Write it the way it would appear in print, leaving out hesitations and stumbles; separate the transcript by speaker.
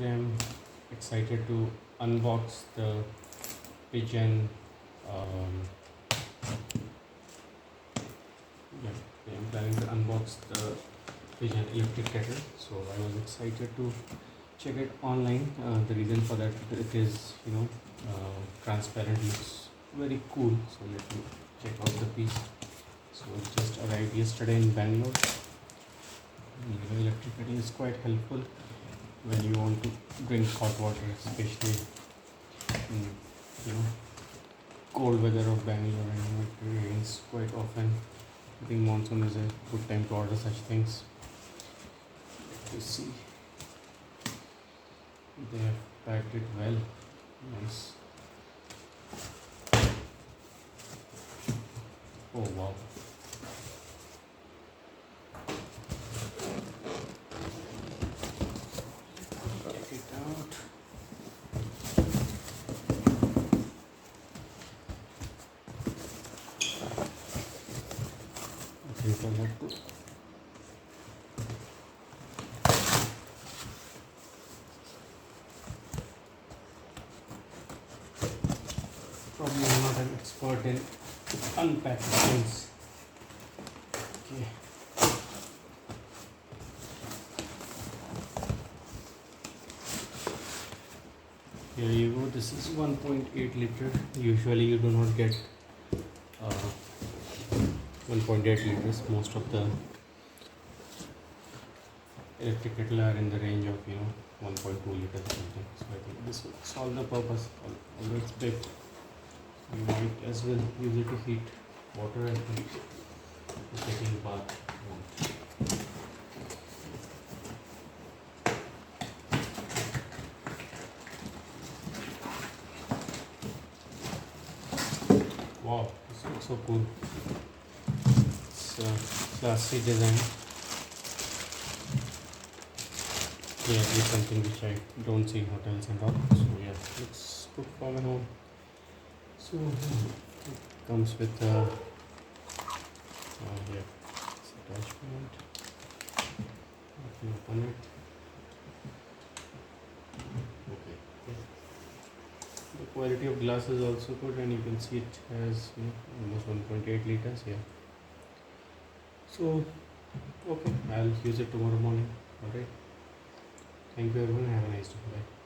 Speaker 1: today I'm excited to unbox the pigeon. Um, yeah, today I'm planning to unbox the pigeon electric kettle. So I was excited to check it online. The reason for that, it is transparent, looks very cool. So let me check out the piece. So it just arrived yesterday in Bangalore. Electric kettle is quite helpful when you want to drink hot water, especially in you know cold weather of Bangalore, and it rains quite often. I think monsoon is a good time to order such things. You see, they have packed it well. Nice. Oh wow. Take it out. I think I'll have to probably I'm not an expert in unpacking things. Okay. Here you go. This is 1.8 liter. Usually you do not get 1.8 liters. Most of the electric kettle are in the range of 1.2 liters or something. So I think this will solve the purpose. Although it's big, you might as well use it to heat water and taking bath. Wow, this looks so cool. It's classy design. Yeah, it's something which I don't see in hotels and all. So yeah, looks good for my home. So it comes with yeah, it's attachment. Let me open it. Okay. The quality of glass is also good, and you can see it has almost 1.8 liters here. So okay, I'll use it tomorrow morning. Alright. Thank you everyone. Have a nice day. Bye.